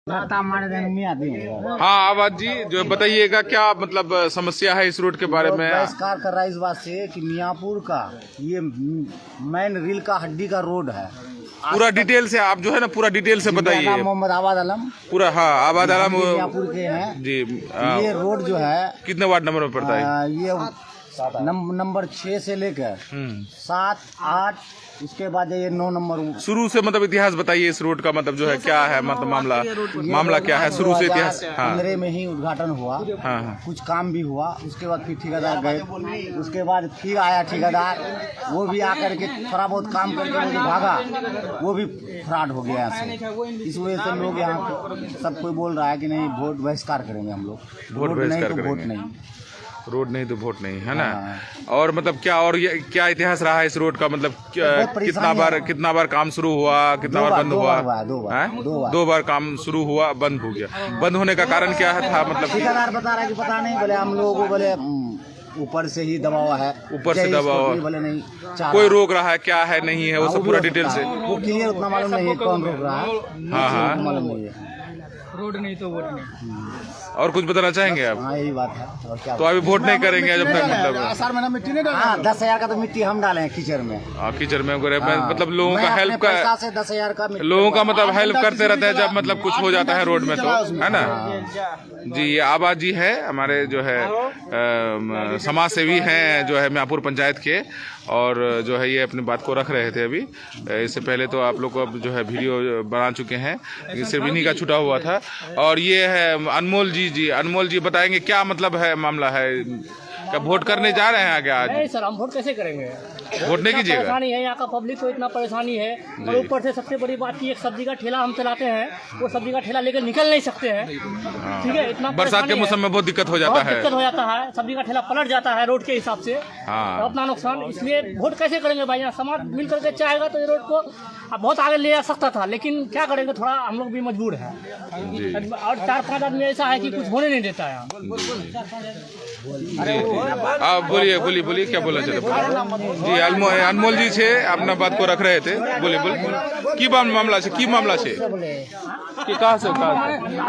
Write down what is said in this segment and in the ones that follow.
हाँ आवाज जी, जो बताइएगा क्या मतलब समस्या है इस रोड के बारे में। बहिष्कार कर रहा है इस बात से कि मियाँपुर का ये मेन रील का हड्डी का रोड है। पूरा डिटेल से आप जो है ना पूरा डिटेल से बताइए। मोहम्मद आबाद आलम पूरा। हाँ आबाद आलम मियाँपुर के हैं जी। ये रोड जो है कितने वार्ड नंबर में पड़ता है? ये नंबर 6 से लेकर 7, 8 उसके बाद ये 9 नंबर। शुरू से मतलब इतिहास बताइए इस रोड का, मतलब जो है क्या है, मतलब मामला क्या है शुरू से इतिहास। हाँ 15 में ही उद्घाटन हुआ। हाँ कुछ काम भी हुआ, उसके बाद फिर ठेकेदार गए, उसके बाद फिर आया ठेकेदार, वो भी आकर के थोड़ा बहुत काम करके वो जो भागा वो भी फ्रॉड हो गया यहाँ से। इस वजह से लोग यहाँ सब कोई बोल रहा है कि नहीं वोट बहिष्कार करेंगे हम लोग। वोट बहिष्कार करेंगे। वोट नहीं, रोड नहीं तो वोट नहीं, है ना। और मतलब क्या, और ये क्या इतिहास रहा है इस रोड का, मतलब कितना बार काम शुरू हुआ, कितना बार बंद हुआ? 2 बार काम शुरू हुआ, बंद हो गया। बंद होने का कारण क्या था? मतलब ठेकेदार बता रहा है कि पता नहीं, बोले हम लोगों को बोले ऊपर से ही दबाव है, ऊपर से दबाव, बोले नहीं कोई रोक रहा है क्या है नहीं है वो सब पूरा डिटेल से वो क्लियर उतना मालूम नहीं है कौन रोक रहा है। हाँ मालूम नहीं है। रोड नहीं तो वोट नहीं। और कुछ बताना चाहेंगे आप? हाँ यही बात है। और क्या तो अभी वोट नहीं करेंगे जब तक मतलब सर मैंने मिट्टी नहीं डाला। 10,000 का तो मिट्टी हम डाले हैं कीचड़ में। कीचड़ में मतलब लोगों का हेल्प का 10,000 का लोगों का मतलब हेल्प करते रहते हैं जब मतलब कुछ हो जाता है रोड में, तो है ना जी। ये आबाद जी है हमारे जो है समाज सेवी हैं जो है मियाँपुर पंचायत के, और जो है ये अपनी बात को रख रहे थे अभी। इससे पहले तो आप लोग को अब जो है वीडियो बना चुके हैं, सिर्फ इन्हीं का छूटा हुआ था। और ये है अनमोल जी अनमोल जी बताएंगे क्या मतलब है, मामला है क्या वोट करने जा रहे हैं आगे आज? नहीं सर, हम वोट कैसे करेंगे? वोट नहीं कीजिएगा? परेशानी है यहाँ का, पब्लिक को इतना परेशानी है। और ऊपर से सबसे बड़ी बात की एक सब्जी का ठेला हम चलाते हैं, वो सब्जी का ठेला लेकर निकल नहीं सकते हैं। ठीक है, इतना बरसात के मौसम में बहुत दिक्कत हो जाता है। दिक्कत हो जाता है, सब्जी का ठेला पलट जाता है रोड के हिसाब से। हाँ। अपना नुकसान, इसलिए वोट कैसे करेंगे भाई? यहाँ समाज मिल करके चाहेगा तो ये रोड को बहुत आगे ले जा सकता था, लेकिन क्या करेंगे, थोड़ा हम लोग भी मजबूर है। और 4-5 आदमी ऐसा है कि कुछ होने नहीं देता है। आप बोलिए क्या बोलना चाहते जी? अनमोल जी छे अपना बात को रख रहे थे, बोलिए की मामला छे, की मामला छे कि कहाँ से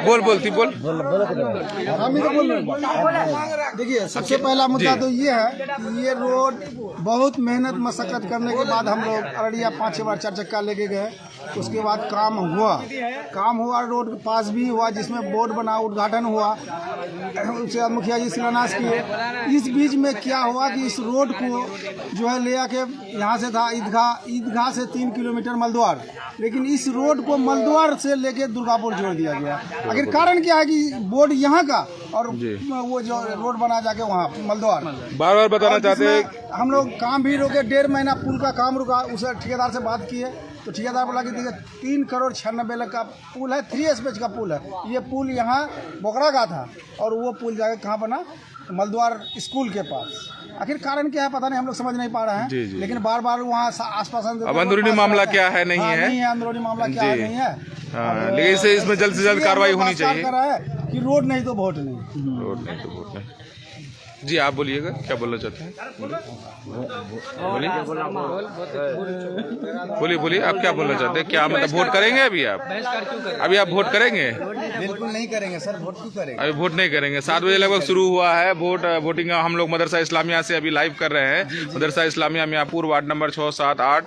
बोल देखिए, सबसे पहला मुद्दा तो ये है कि ये रोड बहुत मेहनत मशक्कत करने के बाद हम लोग अररिया 5-6 बार 4 चक्का लेके गए। उसके बाद काम हुआ रोड पास भी हुआ, जिसमें बोर्ड बना, उद्घाटन हुआ। उसके बाद मुखिया जी शिलान्यास किए। इस बीच में क्या हुआ कि इस रोड को जो है ले आके यहाँ से था ईदगाह से 3 किलोमीटर मलद्वार, लेकिन इस रोड को मलद्वार से लेके दुर्गापुर जोड़ दिया गया। आखिर कारण क्या है कि बोर्ड यहाँ का और वो जो रोड बना जाके वहाँ मलद्वार। बार बताना चाहते हैं हम लोग काम भी रोके, 1.5 महीना पुल का काम रुका। उसे ठेकेदार से बात किए तो ठेकेदार बोला कि देखिए 3,96 लाख का पुल है, 3 SPH का पुल है। ये पुल यहाँ बोकरा का था और वो पुल जाके कहाँ बना? मलद्वार स्कूल के पास। आखिर कारण क्या है पता नहीं, हम लोग समझ नहीं पा रहे हैं। लेकिन बार वहाँ आसपास अंदरूनी मामला क्या है, नहीं है अंदरूनी मामला क्या है, नहीं है। लेकिन इसमें जल्द से जल्द कार्रवाई होनी चाहिए कि रोड नहीं तो वोट नहीं। जी आप बोलिएगा क्या बोलना चाहते हैं? बोलिए आप क्या बोलना चाहते हैं? क्या मतलब वोट करेंगे अभी आप वोट करेंगे? बिल्कुल नहीं करेंगे सर, वोट क्यों करेंगे? अभी वोट नहीं करेंगे। 7 बजे लगभग शुरू हुआ है वोटिंग। हम लोग मदरसा इस्लामिया से अभी लाइव कर रहे हैं। मदरसा इस्लामिया मियाँपुर वार्ड नंबर 6, 7, 8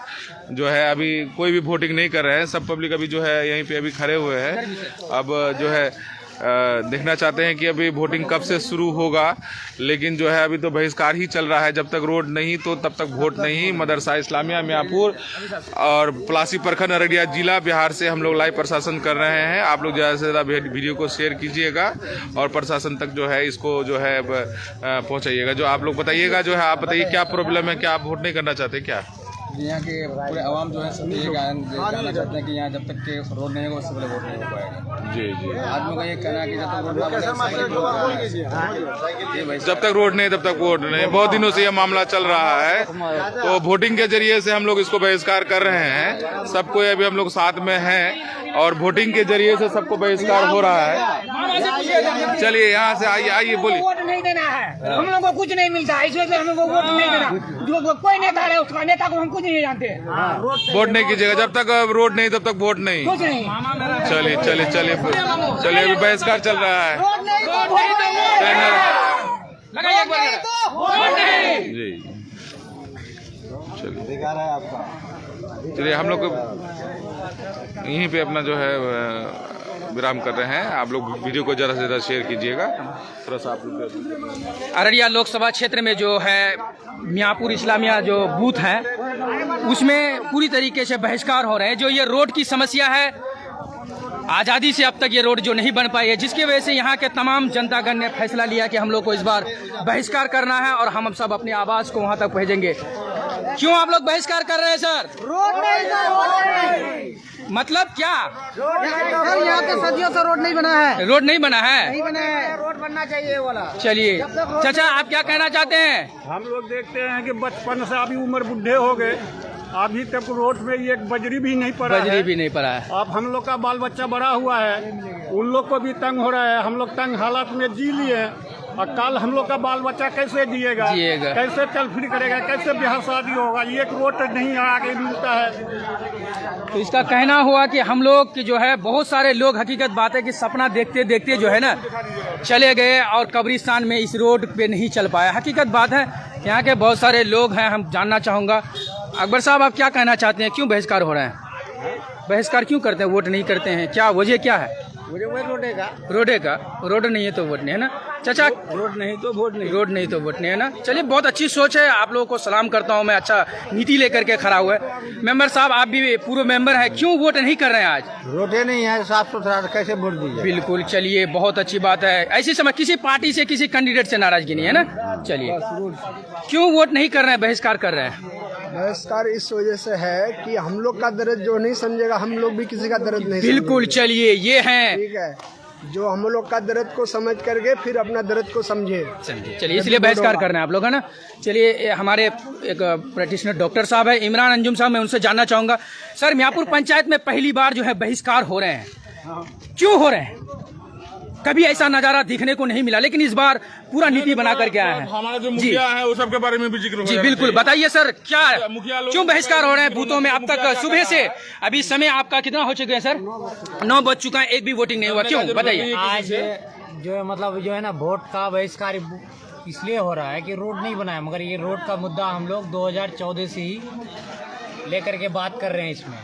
जो है अभी कोई भी वोटिंग नहीं कर रहे हैं। सब पब्लिक अभी जो है यहीं पे अभी खड़े हुए हैं। अब जो है देखना चाहते हैं कि अभी वोटिंग कब से शुरू होगा, लेकिन जो है अभी तो बहिष्कार ही चल रहा है। जब तक रोड नहीं तो तब तक वोट नहीं। मदरसा इस्लामिया मियाँपुर और पलासी प्रखंड अररिया जिला बिहार से हम लोग लाइव प्रशासन कर रहे हैं। आप लोग ज़्यादा से ज़्यादा वीडियो को शेयर कीजिएगा और प्रशासन तक जो है इसको जो है पहुँचाइएगा। जो आप लोग बताइएगा, जो है आप बताइए क्या प्रॉब्लम है, क्या आप वोट नहीं करना चाहते क्या? यहाँ के पूरे आवाम जो है सब ये कहना चाहते हैं कि यहाँ जब तक के रोड नहीं होगा उससे पहले वोट नहीं हो पाएगा। जी आदमी का ये कहना है कि जब तक रोड ना बने जब तक रोड नहीं तब तक वोट नहीं। बहुत दिनों से यह मामला चल रहा है, तो वोटिंग के जरिए से हम लोग इसको बहिष्कार कर रहे हैं। सब कोई अभी हम लोग साथ में हैं। और वोटिंग के जरिए से सबको बहिष्कार हो रहा है। चलिए यहाँ से आइए बोलिए। वोट नहीं देना है, हम लोग को कुछ नहीं मिलता है, इसलिए हम लोग को वोट नहीं देना। जो कोई नेता है उसका नेता को हम कुछ नहीं जानते। वोट नहीं कीजिएगा, जब तक रोड नहीं तब तक वोट नहीं। कुछ नहीं। चलिए चलिए चलिए चलिए, अभी बहिष्कार चल रहा है जी। चलिए हम लोग यहीं पे अपना जो है विराम कर रहे हैं। आप लोग वीडियो को ज़्यादा से ज़्यादा शेयर कीजिएगा। थोड़ा सा आप लोग अररिया लोकसभा क्षेत्र में जो है मियाँपुर इस्लामिया जो बूथ है उसमें पूरी तरीके से बहिष्कार हो रहे हैं। जो ये रोड की समस्या है, आज़ादी से अब तक ये रोड जो नहीं बन पाई है, जिसकी वजह से यहाँ के तमाम जनतागण ने फैसला लिया कि हम लोग को इस बार बहिष्कार करना है और हम सब अपनी आवाज़ को वहाँ तक भेजेंगे। क्यों आप लोग बहिष्कार कर रहे हैं सर? रोड नहीं, मतलब क्या? यहाँ पे सदियों से रोड नहीं बना है। रोड नहीं बना है? नहीं बना है, रोड बनना चाहिए वाला। चलिए चाचा, आप क्या कहना चाहते हैं? हम लोग देखते हैं कि बचपन से अभी उम्र बुढ़े हो गए, अभी तक रोड पे एक बजरी भी नहीं पड़ा है। बजरी भी नहीं पड़ा है। अब हम लोग का बाल बच्चा बड़ा हुआ है, उन लोग को भी तंग हो रहा है। हम लोग तंग हालात में जी लिए, और कल हम लोग का बाल बच्चा कैसे जिएगा, कैसे चल फिर करेगा, कैसे ब्याह शादी होगा? एक रोड नहीं आगे मिलता है। तो इसका कहना हुआ कि हम लोग की जो है बहुत सारे लोग, हकीकत बात है कि सपना देखते देखते जो है ना चले गए और कब्रिस्तान में इस रोड पे नहीं चल पाया। हकीकत बात है, यहाँ के बहुत सारे लोग हैं। हम जानना चाहूँगा, अकबर साहब आप क्या कहना चाहते हैं? क्यों बहिष्कार हो रहे हैं? बहिष्कार क्यों करते हैं? वोट नहीं करते हैं, क्या वजह क्या है? रोडे का रोड नहीं है तो वोट नहीं है ना चाचा? रोड नहीं तो वोट नहीं, रोड नहीं तो वोट नहीं है ना। चलिए बहुत अच्छी सोच है, आप लोगों को सलाम करता हूँ मैं। अच्छा नीति लेकर के खड़ा हुआ है। मेंबर साहब आप भी पूर्व मेंबर हैं, क्यों वोट नहीं कर रहे हैं आज? रोडे नहीं है, साफ सुथरा, कैसे वोट दीजिए? बिल्कुल, चलिए बहुत अच्छी बात है। ऐसी समय किसी पार्टी से, किसी कैंडिडेट से नाराजगी नहीं है ना। चलिए क्यों वोट नहीं कर रहे हैं, बहिष्कार कर रहे हैं? बहिष्कार इस वजह से है कि हम लोग का दर्द जो नहीं समझेगा, हम लोग भी किसी का दर्द नहीं बिल्कुल, चलिए ये है, ठीक है, जो हम लोग का दर्द को समझ करके फिर अपना दर्द को समझे। चलिए इसलिए बहिष्कार कर रहे हैं आप लोग, है ना। चलिए हमारे एक प्रैक्टिशनर डॉक्टर साहब है, इमरान अंजुम साहब, मैं उनसे जानना चाहूँगा। सर, मियाँपुर पंचायत में पहली बार जो है बहिष्कार हो रहे हैं, क्यों हो रहे हैं? कभी ऐसा नजारा देखने को नहीं मिला, लेकिन इस बार पूरा नीति बना करके आया है। हमारा जो मुखिया है वो सबके बारे में भी जिक्र हो जी जाना बिल्कुल, चाहिए। बताइए सर, क्या मुखिया लोग क्यों बहिष्कार हो रहे हैं बूथों में? अब तक सुबह से अभी समय आपका कितना हो चुके हैं सर? 9 बज चुका है, एक भी वोटिंग नहीं हुआ, क्यों बताइए? आज जो है मतलब जो है ना वोट का बहिष्कार इसलिए हो रहा है कि रोड नहीं बना है, मगर ये रोड का मुद्दा हम लोग 2014 से ही लेकर के बात कर रहे हैं। इसमें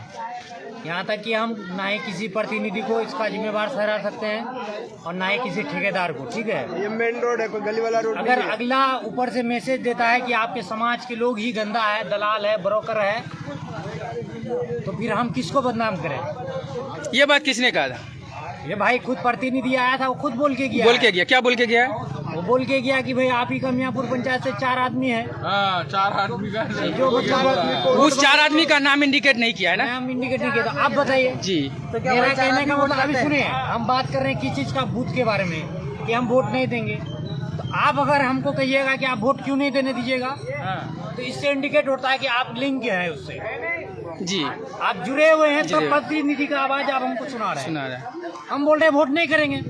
यहाँ तक कि हम ना ही किसी प्रतिनिधि को इसका जिम्मेवार ठहरा सकते हैं और ना ही किसी ठेकेदार को, ठीक है। ये मेन रोड है, कोई गली वाला रोड अगर अगला ऊपर से मैसेज देता है कि आपके समाज के लोग ही गंदा है, दलाल है, ब्रोकर है, तो फिर हम किसको बदनाम करें? ये बात किसने कहा था? ये भाई खुद प्रतिनिधि आया था, वो खुद बोल के गया। क्या बोल के गया? वो बोल के गया कि भाई आप ही का मियाँपुर पंचायत से 4 आदमी है। हाँ, 4 आदमी का जो मतलब उस 4 आदमी का नाम इंडिकेट नहीं किया है ना। नाम इंडिकेट नहीं किया, तो आप बताइए जी। तो मेरा कहने का मतलब, अभी सुनिए, हम बात कर रहे हैं किस चीज का, बूथ के बारे में, कि हम वोट नहीं देंगे। तो आप अगर हमको कहिएगा कि आप वोट क्यों नहीं देने दीजिएगा, तो इससे इंडिकेट होता है कि आप लिंक है उससे जी, आप जुड़े हुए हैं, तो प्रतिनिधि का आवाज आप हमको सुना रहे हैं। हम बोल रहे हैं वोट नहीं करेंगे,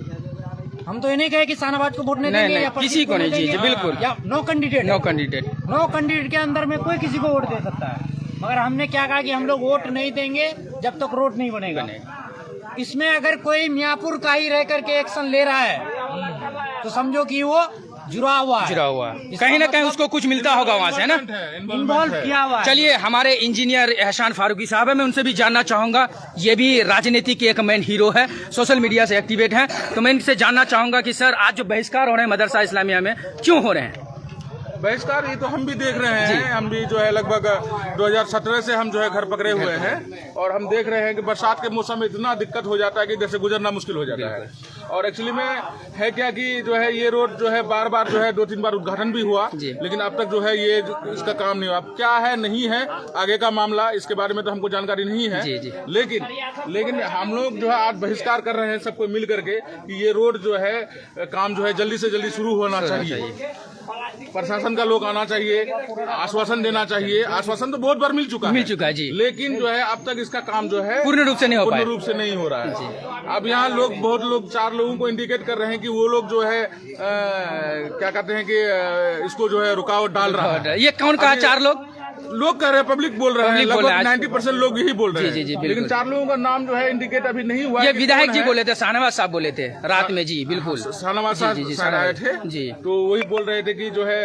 हम तो ये नहीं कहे कि शाहनवाज को वोट नहीं देंगे या किसी को नहीं। जी बिल्कुल, या नो कैंडिडेट के अंदर में कोई किसी को वोट दे सकता है। मगर हमने क्या कहा कि हम लोग वोट नहीं देंगे जब तक रोड नहीं बनेगा। इसमें अगर कोई मियाँपुर का ही रह करके एक्शन ले रहा है तो समझो कि वो जुड़ा हुआ है, कहीं ना कहीं उसको कुछ मिलता होगा वहाँ से, है ना, इन्वॉल्व किया हुआ है। चलिए हमारे इंजीनियर एहसान फारूकी साहब है, मैं उनसे भी जानना चाहूँगा। ये भी राजनीति के एक मेन हीरो है, सोशल मीडिया से एक्टिवेट हैं, तो मैं इनसे जानना चाहूँगा कि सर आज जो बहिष्कार हो रहे हैं मदरसा इस्लामिया में, क्यों हो रहे हैं बहिष्कार? ये तो हम भी देख रहे हैं, हम भी जो है लगभग 2017 से हम जो है घर पकड़े हुए हैं, और हम देख रहे हैं कि बरसात के मौसम में इतना दिक्कत हो जाता है कि जैसे गुजरना मुश्किल हो जाता है। और एक्चुअली में है क्या कि जो है ये रोड जो है बार बार जो है 2-3 बार उद्घाटन भी हुआ, लेकिन अब तक जो है ये इसका काम नहीं हुआ। अब क्या है नहीं है आगे का मामला, इसके बारे में तो हमको जानकारी नहीं है। लेकिन हम लोग जो है आज बहिष्कार कर रहे हैं सबको मिल करके कि ये रोड जो है काम जो है जल्दी से जल्दी शुरू होना चाहिए। प्रशासन का लोग आना चाहिए, आश्वासन देना चाहिए। आश्वासन तो बहुत बार मिल चुका है जी, लेकिन जो है अब तक इसका काम जो है पूर्ण रूप से नहीं हो पाया। पूर्ण रूप से नहीं हो रहा है। अब यहाँ लोग बहुत लोग 4 लोगों को इंडिकेट कर रहे हैं कि वो लोग जो है क्या कहते हैं कि इसको जो है रुकावट डाल रहा है। ये कौन कहा 4 लोग कह रहे हैं, पब्लिक बोल रहे हैं, लगभग 90% लोग यही बोल रहे हैं। जी, लेकिन 4 लोगों का नाम जो है इंडिकेट अभी नहीं हुआ। ये विधायक जी बोले थे, शाहनवाज साहब बोले थे रात में जी, बिल्कुल शाहनवाज साहब आए थे जी, तो वही बोल रहे थे कि जो है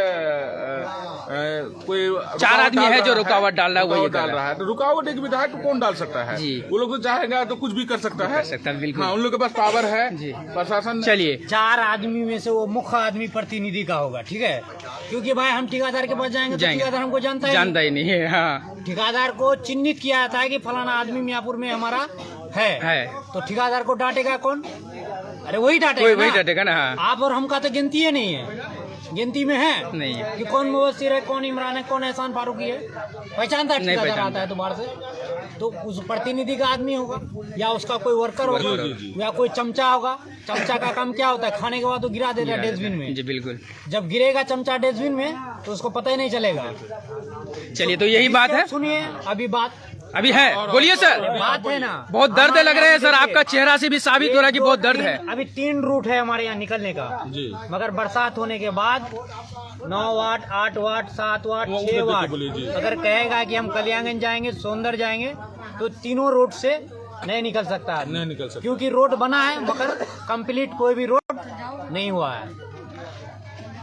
कोई 4 आदमी है जो रुकावट डाल रहा है, वही डाल रहा है। तो रुकावट एक विधायक को कौन डाल सकता है? वो लोग तो चाहेगा तो कुछ भी कर सकता है। बिल्कुल हाँ, उन लोग के पास पावर है जी। प्रशासन। चलिए 4 आदमी में से वो मुख्य आदमी प्रतिनिधि का होगा, ठीक है, क्योंकि भाई हम ठेकेदार के पास जाएंगे तो ठेकेदार हमको जानता ही नहीं है। हाँ, ठेकेदार को चिन्हित किया जाता है कि फलाना आदमी मियापुर में हमारा है। तो ठेकेदार को डांटेगा कौन? अरे वही डांटेगा ना। आप और हम का तो गिनती है नहीं है, गिनती में है नहीं कि कौन मुबस्सिर है, कौन इमरान है, कौन एहसान फारूकी है, पहचानता है ठेकेदार आता है तो बाहर से। तो उस प्रतिनिधि का आदमी होगा या उसका कोई वर्कर होगा या कोई चमचा होगा। चमचा का काम क्या होता है? खाने के बाद तो गिरा देता है डस्टबिन में। जी बिल्कुल। जब गिरेगा चमचा डस्टबिन में तो उसको पता ही नहीं चलेगा। चलिए, तो यही बात है। सुनिए, अभी है, बोलिए सर। बात है ना, बहुत दर्द लग रहे हैं सर, आपका चेहरा से भी साबित हो रहा है कि बहुत दर्द है। अभी 3 रूट है हमारे यहाँ निकलने का, मगर बरसात होने के बाद 9 वाट, 8 वाट, 7 वाट, 6 वाट अगर कहेगा कि हम कल्याणगंज जाएंगे, सोनदर जाएंगे, तो तीनों रोड से नहीं निकल सकता, क्योंकि रोड बना है मगर कंप्लीट कोई भी रोड नहीं हुआ है।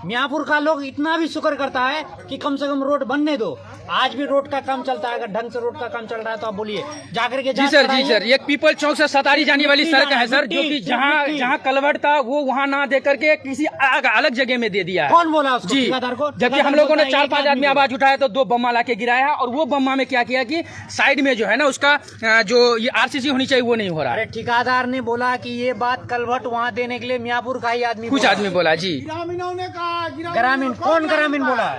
मियापुर का लोग इतना भी शुक्र करता है कि कम से कम रोड बनने दो। आज भी रोड का काम चलता है, अगर ढंग से रोड का काम चल रहा है तो आप बोलिए जाकर के। जी सर, एक पीपल चौक से सतारी जाने वाली सड़क है सर, जो कि जहाँ कलवर्ट था वो वहाँ ना दे करके किसी अलग जगह में दे दिया है। कौन बोला उसको? जी, जबकि हम लोगों ने 4-5 आदमी आवाज उठाया तो 2 बम्मा लाके गिराया, और वो बम्मा में क्या किया कि साइड में जो है ना उसका जो ये RCC होनी चाहिए वो नहीं हो रहा। अरे ठेकेदार ने बोला कि ये बात कलवर्ट वहाँ देने के लिए मियापुर का ही आदमी, कुछ आदमी बोला जी। ग्रामीण कौन ग्रामीण बोला है?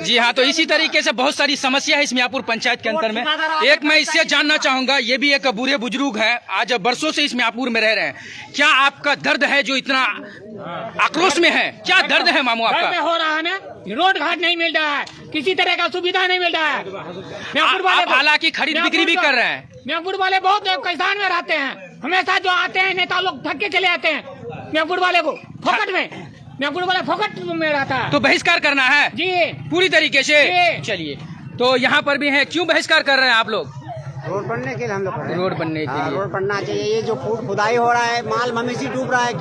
जी हाँ, तो इसी तरीके से बहुत सारी समस्या है इस मियापुर पंचायत के अंदर में। एक मैं इससे जानना चाहूंगा, ये भी एक बूढ़े बुजुर्ग है, आज बरसों से इस मियापुर में रह रहे हैं, क्या आपका दर्द है जो इतना आक्रोश में है? क्या दर्द है मामू आपका? में हो रहा है ना, रोड घाट नहीं मिल रहा है, किसी तरह का सुविधा नहीं मिल रहा है। मियापुर वाले हालांकि खरीद बिक्री भी कर रहे हैं। मियापुर वाले बहुत किसान में रहते हैं, हमेशा जो आते हैं नेता लोग थक के चले आते हैं मियापुर वाले को फोकट में। मियापुर वाला फोकट में रहता है। तो बहिष्कार करना है जी, पूरी तरीके से। चलिए, तो यहाँ पर भी है, क्यों बहिष्कार कर रहे हैं आप लोग? रोड बनने के लिए हम लोग रोड बनने के लिए रोड बनना चाहिए। ये जो खुदाई हो रहा है, माल मवेशी डूब रहा है।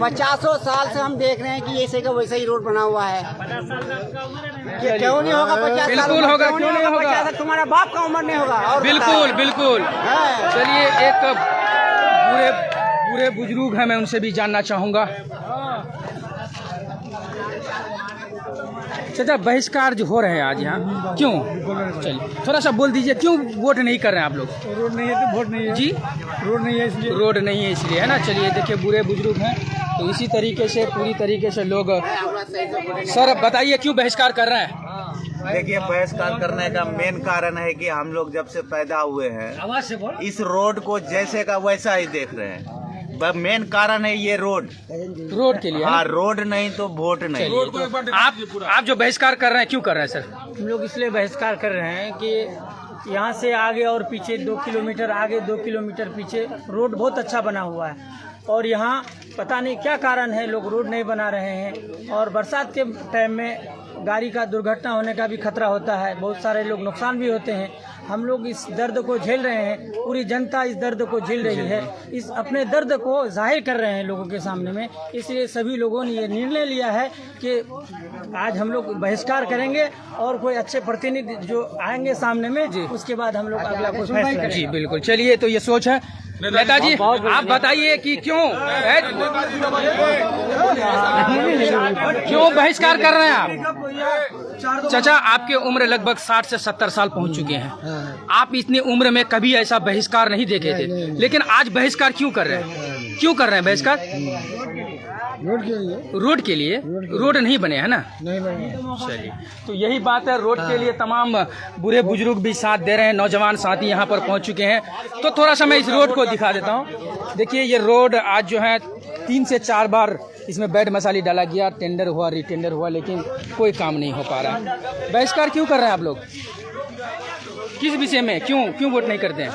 50 साल से हम देख रहे हैं कि ऐसे का वैसा ही रोड बना हुआ है। क्यों नहीं होगा? 50 साल बिल्कुल होगा, क्यों नहीं होगा? तुम्हारा बाप का उम्र नहीं होगा। और बिल्कुल। चलिए, एक पूरे बुजुर्ग है, मैं उनसे भी जानना चाहूंगा। चाचा, बहिष्कार जो हो रहे हैं आज यहाँ, क्यों? चलिए, थोड़ा सा बोल दीजिए, क्यों वोट नहीं कर रहे हैं आप लोग? रोड नहीं है तो वोट नहीं है जी, रोड नहीं है इसलिए। रोड नहीं है इसलिए, है ना। चलिए, देखिए बूढ़े बुजुर्ग हैं, तो इसी तरीके से पूरी तरीके से लोग। सर बताइए, क्यों बहिष्कार कर रहे हैं? देखिए, बहिष्कार करने का मेन कारण है कि हम लोग जब से पैदा हुए हैं इस रोड को जैसे का वैसा ही देख रहे हैं। मेन कारण है ये रोड के लिए। हाँ, रोड नहीं तो वोट नहीं। तो आप जो बहिष्कार कर रहे हैं, क्यों कर रहे हैं सर? हम लोग इसलिए बहिष्कार कर रहे हैं कि यहाँ से आगे और पीछे 2 किलोमीटर आगे 2 किलोमीटर पीछे रोड बहुत अच्छा बना हुआ है, और यहाँ पता नहीं क्या कारण है लोग रोड नहीं बना रहे हैं। और बरसात के टाइम में गाड़ी का दुर्घटना होने का भी खतरा होता है, बहुत सारे लोग नुकसान भी होते हैं। हम लोग इस दर्द को झेल रहे हैं, पूरी जनता इस दर्द को झेल रही है, इस अपने दर्द को जाहिर कर रहे हैं लोगों के सामने में। इसलिए सभी लोगों ने ये निर्णय लिया है कि आज हम लोग बहिष्कार करेंगे, और कोई अच्छे प्रतिनिधि जो आएंगे सामने में उसके बाद हम लोग अगला कोई फैसला। जी बिल्कुल। चलिए, तो ये सोच है। नेताजी, आप बताइए कि क्यों बहिष्कार कर रहे हैं आप? चाचा, आपकी उम्र लगभग 60 से 70 साल पहुंच चुके हैं। आप इतनी उम्र में कभी ऐसा बहिष्कार नहीं देखे थे, लेकिन आज बहिष्कार क्यों कर रहे हैं? क्यों कर रहे हैं बहिष्कार? रोड के लिए रोड नहीं बने, है ना? नहीं बने। चलिए, तो यही बात है। रोड के लिए तमाम बूढ़े बुजुर्ग भी साथ दे रहे हैं, नौजवान साथी यहाँ पर पहुँच चुके हैं। तो थोड़ा सा मैं इस रोड को दिखा देता हूँ। देखिए, ये रोड आज जो है 3 से 4 बार इसमें बैड मसाली डाला गया, टेंडर हुआ, रिटेंडर हुआ, लेकिन कोई काम नहीं हो पा रहा है। बहिष्कार क्यों कर रहे हैं आप लोग? किस विषय में क्यों वोट नहीं करते हैं?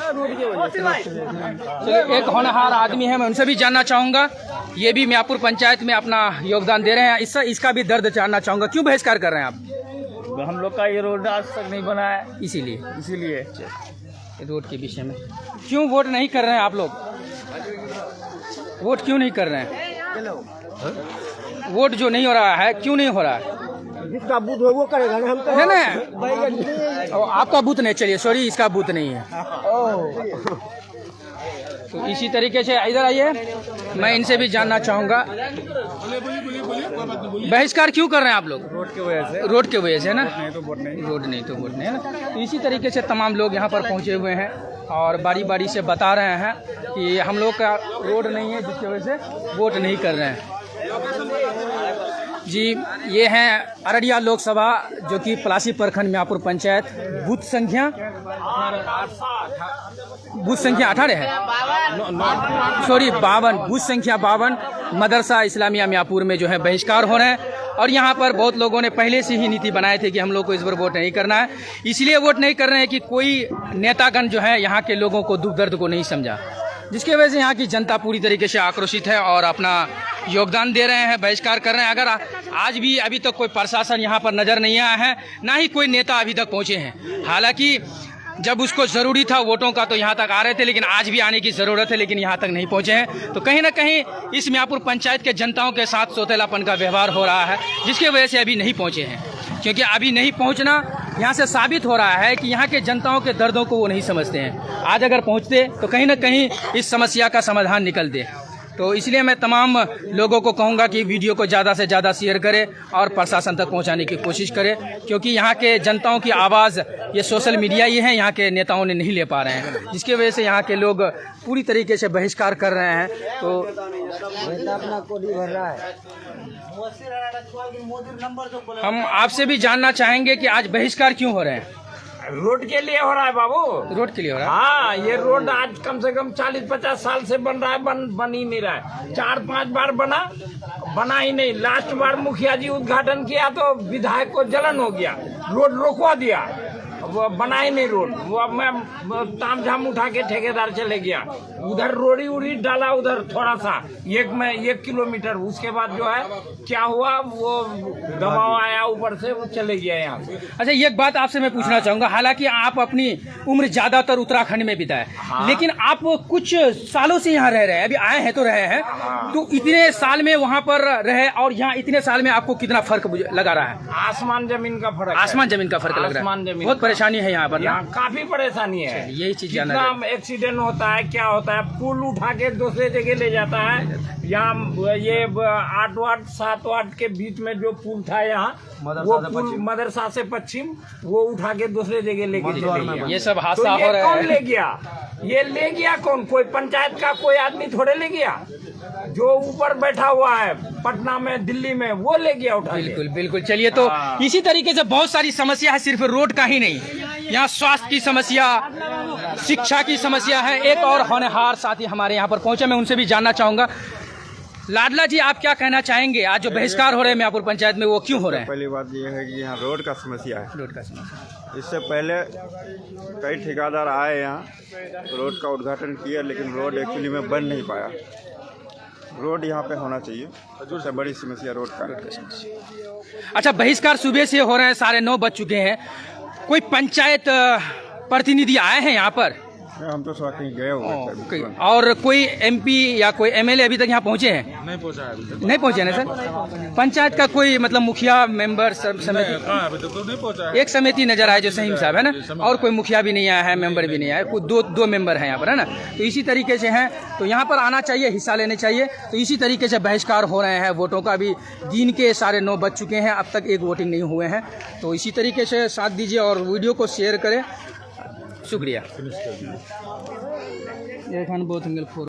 चलिए, एक होनहार आदमी है, मैं उनसे भी जानना चाहूँगा। ये भी म्यापुर पंचायत में अपना योगदान दे रहे हैं, इसका भी दर्द जानना चाहूँगा। क्यों बहिष्कार कर रहे हैं आप? हम लोग का ये रोड आज तक नहीं बना है, इसीलिए रोड के विषय में क्यों वोट नहीं कर रहे हैं आप लोग? वोट क्यों नहीं कर रहे हैं? वोट जो नहीं हो रहा है, क्यों नहीं हो रहा है? जिसका बूथ है वो करेगा ना, हम नहीं, आपका बूथ नहीं, चलिए सॉरी, इसका बूथ नहीं है। तो इसी तरीके से इधर आइए, मैं इनसे भी जानना चाहूँगा, बहिष्कार क्यों कर रहे हैं आप लोग? रोड के वजह से ना, रोड नहीं तो वोट नहीं है ना। तो इसी तरीके से तमाम लोग यहाँ पर पहुँचे हुए हैं और बारी बारी से बता रहे हैं कि हम लोग का रोड नहीं है, जिसकी वजह से वोट नहीं कर रहे हैं। जी, ये हैं अररिया लोकसभा, जो कि पलासी प्रखंड म्यापुर पंचायत, बूथ संख्या 18 है, सॉरी 52, बूथ संख्या 52, मदरसा इस्लामिया म्यापुर में जो है बहिष्कार हो रहे हैं। और यहाँ पर बहुत लोगों ने पहले से ही नीति बनाए थे कि हम लोग को इस बार वोट नहीं करना है, इसलिए वोट नहीं कर रहे हैं कि कोई नेतागण जो है यहाँ के लोगों को दुख दर्द को नहीं समझा, जिसकी वजह से यहाँ की जनता पूरी तरीके से आक्रोशित है और अपना योगदान दे रहे हैं, बहिष्कार कर रहे हैं। अगर आज भी अभी तक कोई प्रशासन यहाँ पर नज़र नहीं आया है, ना ही कोई नेता अभी तक पहुँचे हैं। हालांकि जब उसको ज़रूरी था वोटों का तो यहाँ तक आ रहे थे, लेकिन आज भी आने की ज़रूरत है, लेकिन यहाँ तक नहीं पहुँचे हैं। तो कहीं ना कहीं इस म्यापुर पंचायत के जनताओं के साथ सौतेलापन का व्यवहार हो रहा है, जिसकी वजह से अभी नहीं पहुँचे हैं। क्योंकि अभी नहीं पहुँचना यहाँ से साबित हो रहा है कि यहाँ के जनताओं के दर्दों को वो नहीं समझते हैं। आज अगर पहुँचते तो कहीं ना कहीं इस समस्या का समाधान निकलते। तो इसलिए मैं तमाम लोगों को कहूँगा कि वीडियो को ज़्यादा से ज़्यादा शेयर करें और प्रशासन तक पहुँचाने की कोशिश करें, क्योंकि यहाँ के जनताओं की आवाज़ ये सोशल मीडिया ही है, यहाँ के नेताओं ने नहीं ले पा रहे हैं, जिसकी वजह से यहाँ के लोग पूरी तरीके से बहिष्कार कर रहे हैं। तो अपना कोडी भर रहा है। हम आपसे भी जानना चाहेंगे कि आज बहिष्कार क्यों हो रहे हैं? रोड के लिए हो रहा है बाबू, रोड के लिए हो रहा है। हाँ, ये रोड आज कम से कम 40-50 साल से बन रहा है, बन ही नहीं रहा है। 4-5 बार बना ही नहीं। लास्ट बार मुखिया जी उद्घाटन किया तो विधायक को जलन हो गया, रोड रोकवा दिया, वो बना ही नहीं रोड। वो अब मैं तामझाम उठा के ठेकेदार चले गया, उधर रोड़ी उड़ी डाला, उधर थोड़ा सा 1 किलोमीटर। उसके बाद जो है क्या हुआ, वो दबाव आया ऊपर से, वो चले गया यहाँ से। अच्छा, एक बात आपसे मैं पूछना चाहूँगा, हालांकि आप अपनी उम्र ज़्यादातर उत्तराखंड में बिताए, लेकिन आप कुछ सालों से यहाँ रह रहे हैं, अभी आए हैं तो रहे हैं, तो इतने साल में वहाँ पर रहे और यहाँ इतने साल में आपको कितना फर्क लगा रहा है? आसमान जमीन का फर्क, आसमान जमीन का फर्क लग रहा है। बहुत परेशानी है यहाँ पर, यहाँ काफी परेशानी है। यही चीज कितना एक्सीडेंट होता है, क्या होता है, पुल उठा के दूसरे जगह ले जाता है। यहाँ ये 8 वाट 7 वाट के बीच में जो पुल था यहाँ, वो पुल मदरसा से पश्चिम, वो उठा के दूसरे जगह लेके चले गया। ये सब हादसा हो रहा है। कौन ले गया? ये ले गया कौन? कोई पंचायत का कोई आदमी थोड़े ले गया, जो ऊपर बैठा हुआ है पटना में, दिल्ली में, वो ले गया उठा के। बिल्कुल बिल्कुल। चलिए, तो इसी तरीके से बहुत सारी समस्या है, सिर्फ रोड का ही नहीं, यहाँ स्वास्थ्य की समस्या, शिक्षा की समस्या है। एक और होनहार साथी हमारे यहाँ पर पहुंचे, मैं उनसे भी जानना चाहूंगा। लाडला जी, आप क्या कहना चाहेंगे? आज जो बहिष्कार हो रहे हैं म्यापुर पंचायत में, वो क्यों हो रहे हैं? पहली बात ये है कि यहाँ रोड का समस्या है। रोड का समस्या, इससे पहले कई ठेकेदार आए यहाँ, रोड का उद्घाटन किया, लेकिन रोड एक्चुअली में बन नहीं पाया। रोड यहाँ पे होना चाहिए, सबसे बड़ी समस्या रोड का। अच्छा, बहिष्कार सुबह से हो रहे हैं, 9:30 बज चुके हैं, कोई पंचायत प्रतिनिधि आए हैं यहाँ पर? हम तो कहीं गए हुए। और कोई MP या कोई MLA अभी तक यहाँ पहुँचे हैं? नहीं पहुँचा है, नहीं पहुँचे ना सर? पंचायत का कोई मतलब मुखिया, मेंबर, समिति? अभी तक तो नहीं पहुँचा है। एक समिति नजर आए जो सहीम साहब है ना, और कोई मुखिया भी नहीं आया है, मेंबर भी नहीं आया, कोई दो मेंबर हैं यहाँ पर, है ना। तो इसी तरीके से हैं, तो यहाँ पर आना चाहिए, हिस्सा लेने चाहिए। तो इसी तरीके से बहिष्कार हो रहे हैं वोटों का। अभी दिन के 9:30 बज चुके हैं, अब तक एक वोटिंग नहीं हुए हैं। तो इसी तरीके से साथ दीजिए और वीडियो को शेयर करें। शुक्रिया।